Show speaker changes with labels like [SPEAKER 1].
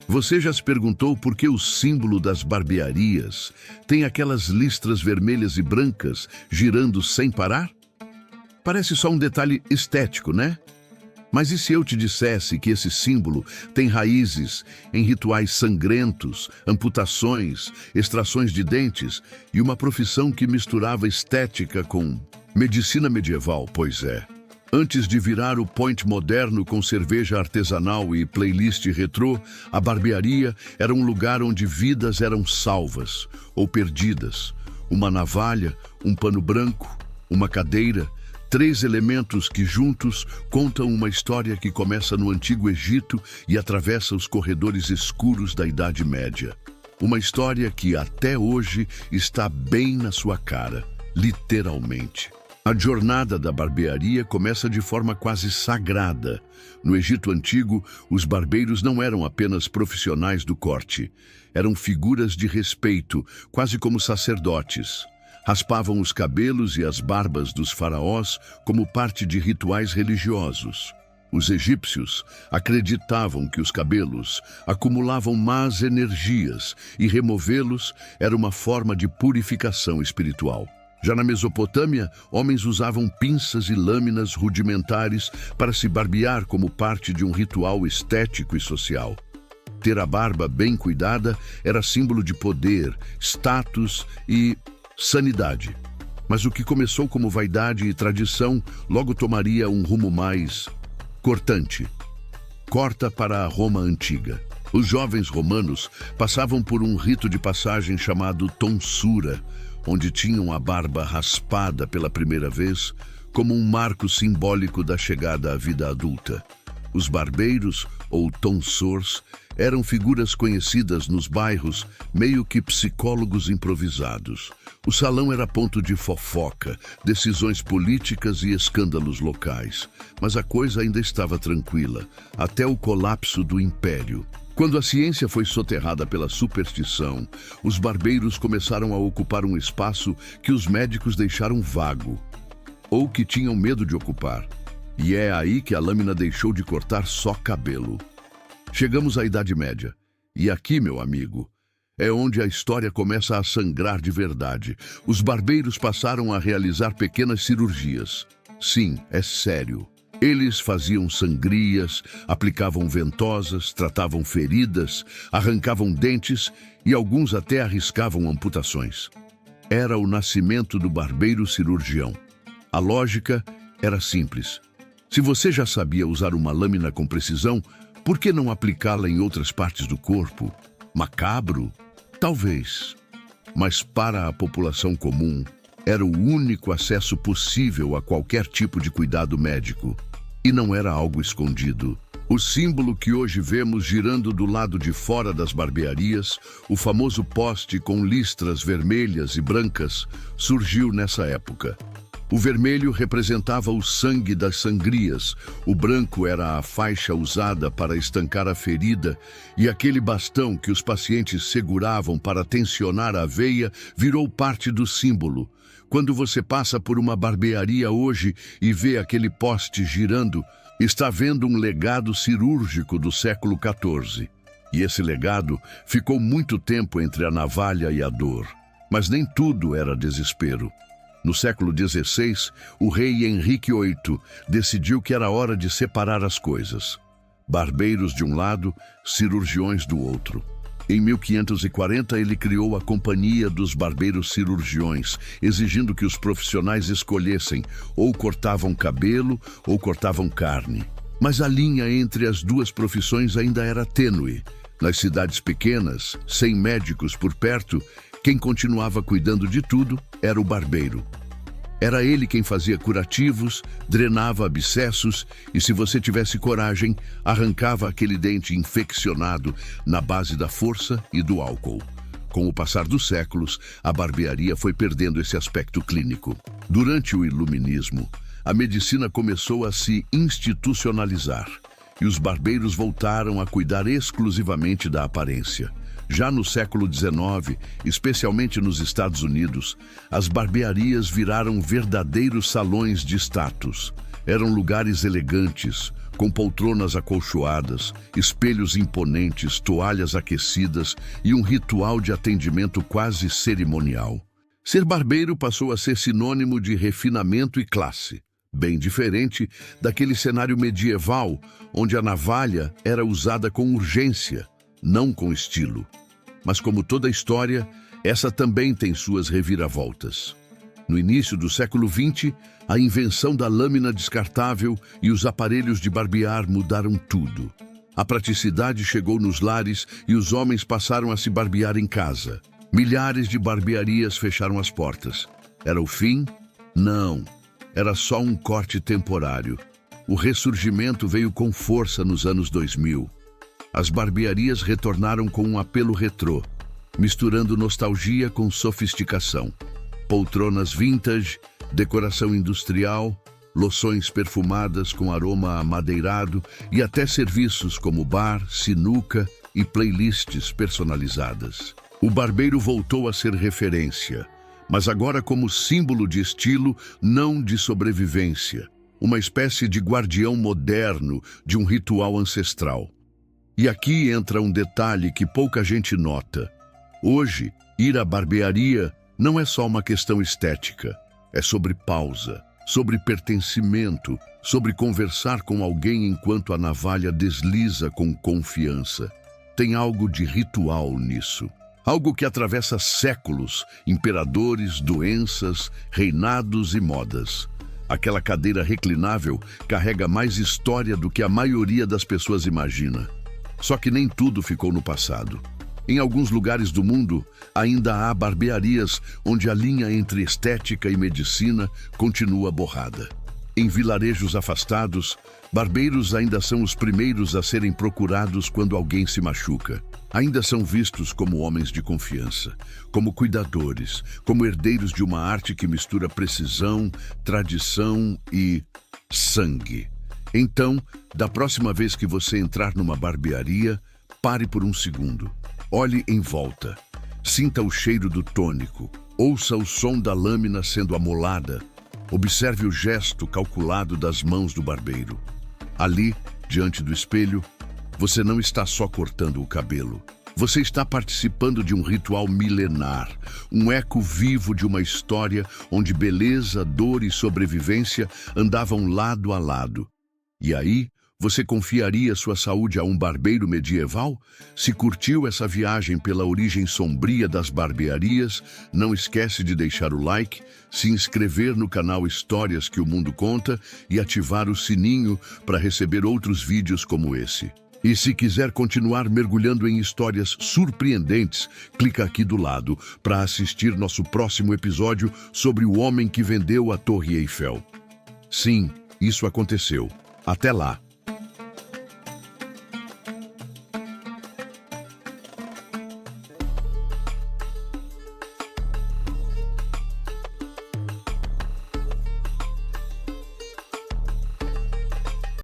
[SPEAKER 1] Você já se perguntou por que o símbolo das barbearias tem aquelas listras vermelhas e brancas girando sem parar? Parece só um detalhe estético, né? Mas e se eu te dissesse que esse símbolo tem raízes em rituais sangrentos, amputações, extrações de dentes e uma profissão que misturava estética com medicina medieval? Pois é. Antes de virar o point moderno com cerveja artesanal e playlist retrô, a barbearia era um lugar onde vidas eram salvas ou perdidas. Uma navalha, um pano branco, uma cadeira, 3 elementos que juntos contam uma história que começa no Antigo Egito e atravessa os corredores escuros da Idade Média. Uma história que até hoje está bem na sua cara, literalmente. A jornada da barbearia começa de forma quase sagrada. No Egito Antigo, os barbeiros não eram apenas profissionais do corte. Eram figuras de respeito, quase como sacerdotes. Raspavam os cabelos e as barbas dos faraós como parte de rituais religiosos. Os egípcios acreditavam que os cabelos acumulavam más energias e removê-los era uma forma de purificação espiritual. Já na Mesopotâmia, homens usavam pinças e lâminas rudimentares para se barbear como parte de um ritual estético e social. Ter a barba bem cuidada era símbolo de poder, status e sanidade. Mas o que começou como vaidade e tradição logo tomaria um rumo mais cortante. Corta para a Roma antiga. Os jovens romanos passavam por um rito de passagem chamado tonsura, onde tinham a barba raspada pela primeira vez, como um marco simbólico da chegada à vida adulta. Os barbeiros, ou tonsors, eram figuras conhecidas nos bairros, meio que psicólogos improvisados. O salão era ponto de fofoca, decisões políticas e escândalos locais. Mas a coisa ainda estava tranquila, até o colapso do Império. Quando a ciência foi soterrada pela superstição, os barbeiros começaram a ocupar um espaço que os médicos deixaram vago, ou que tinham medo de ocupar. E é aí que a lâmina deixou de cortar só cabelo. Chegamos à Idade Média. E aqui, meu amigo, é onde a história começa a sangrar de verdade. Os barbeiros passaram a realizar pequenas cirurgias. Sim, é sério. Eles faziam sangrias, aplicavam ventosas, tratavam feridas, arrancavam dentes e alguns até arriscavam amputações. Era o nascimento do barbeiro cirurgião. A lógica era simples. Se você já sabia usar uma lâmina com precisão, por que não aplicá-la em outras partes do corpo? Macabro? Talvez. Mas para a população comum, era o único acesso possível a qualquer tipo de cuidado médico. E não era algo escondido. O símbolo que hoje vemos girando do lado de fora das barbearias, o famoso poste com listras vermelhas e brancas, surgiu nessa época. O vermelho representava o sangue das sangrias, o branco era a faixa usada para estancar a ferida e aquele bastão que os pacientes seguravam para tensionar a veia virou parte do símbolo. Quando você passa por uma barbearia hoje e vê aquele poste girando, está vendo um legado cirúrgico do século XIV. E esse legado ficou muito tempo entre a navalha e a dor. Mas nem tudo era desespero. No século XVI, o rei Henrique VIII decidiu que era hora de separar as coisas. Barbeiros de um lado, cirurgiões do outro. Em 1540, ele criou a Companhia dos Barbeiros Cirurgiões, exigindo que os profissionais escolhessem ou cortavam cabelo ou cortavam carne. Mas a linha entre as duas profissões ainda era tênue. Nas cidades pequenas, sem médicos por perto, quem continuava cuidando de tudo era o barbeiro. Era ele quem fazia curativos, drenava abscessos e, se você tivesse coragem, arrancava aquele dente infeccionado na base da força e do álcool. Com o passar dos séculos, a barbearia foi perdendo esse aspecto clínico. Durante o Iluminismo, a medicina começou a se institucionalizar e os barbeiros voltaram a cuidar exclusivamente da aparência. Já no século XIX, especialmente nos Estados Unidos, as barbearias viraram verdadeiros salões de status. Eram lugares elegantes, com poltronas acolchoadas, espelhos imponentes, toalhas aquecidas e um ritual de atendimento quase cerimonial. Ser barbeiro passou a ser sinônimo de refinamento e classe, bem diferente daquele cenário medieval onde a navalha era usada com urgência, não com estilo. Mas como toda história, essa também tem suas reviravoltas. No início do século XX, a invenção da lâmina descartável e os aparelhos de barbear mudaram tudo. A praticidade chegou nos lares e os homens passaram a se barbear em casa. Milhares de barbearias fecharam as portas. Era o fim? Não. Era só um corte temporário. O ressurgimento veio com força nos anos 2000. As barbearias retornaram com um apelo retrô, misturando nostalgia com sofisticação. Poltronas vintage, decoração industrial, loções perfumadas com aroma amadeirado e até serviços como bar, sinuca e playlists personalizadas. O barbeiro voltou a ser referência, mas agora como símbolo de estilo, não de sobrevivência. Uma espécie de guardião moderno de um ritual ancestral. E aqui entra um detalhe que pouca gente nota. Hoje, ir à barbearia não é só uma questão estética. É sobre pausa, sobre pertencimento, sobre conversar com alguém enquanto a navalha desliza com confiança. Tem algo de ritual nisso. Algo que atravessa séculos, imperadores, doenças, reinados e modas. Aquela cadeira reclinável carrega mais história do que a maioria das pessoas imagina. Só que nem tudo ficou no passado. Em alguns lugares do mundo, ainda há barbearias onde a linha entre estética e medicina continua borrada. Em vilarejos afastados, barbeiros ainda são os primeiros a serem procurados quando alguém se machuca. Ainda são vistos como homens de confiança, como cuidadores, como herdeiros de uma arte que mistura precisão, tradição e sangue. Então, da próxima vez que você entrar numa barbearia, pare por um segundo. Olhe em volta. Sinta o cheiro do tônico. Ouça o som da lâmina sendo amolada. Observe o gesto calculado das mãos do barbeiro. Ali, diante do espelho, você não está só cortando o cabelo. Você está participando de um ritual milenar, um eco vivo de uma história onde beleza, dor e sobrevivência andavam lado a lado. E aí, você confiaria sua saúde a um barbeiro medieval? Se curtiu essa viagem pela origem sombria das barbearias, não esquece de deixar o like, se inscrever no canal Histórias que o Mundo Conta e ativar o sininho para receber outros vídeos como esse. E se quiser continuar mergulhando em histórias surpreendentes, clica aqui do lado para assistir nosso próximo episódio sobre o homem que vendeu a Torre Eiffel. Sim, isso aconteceu. Até lá!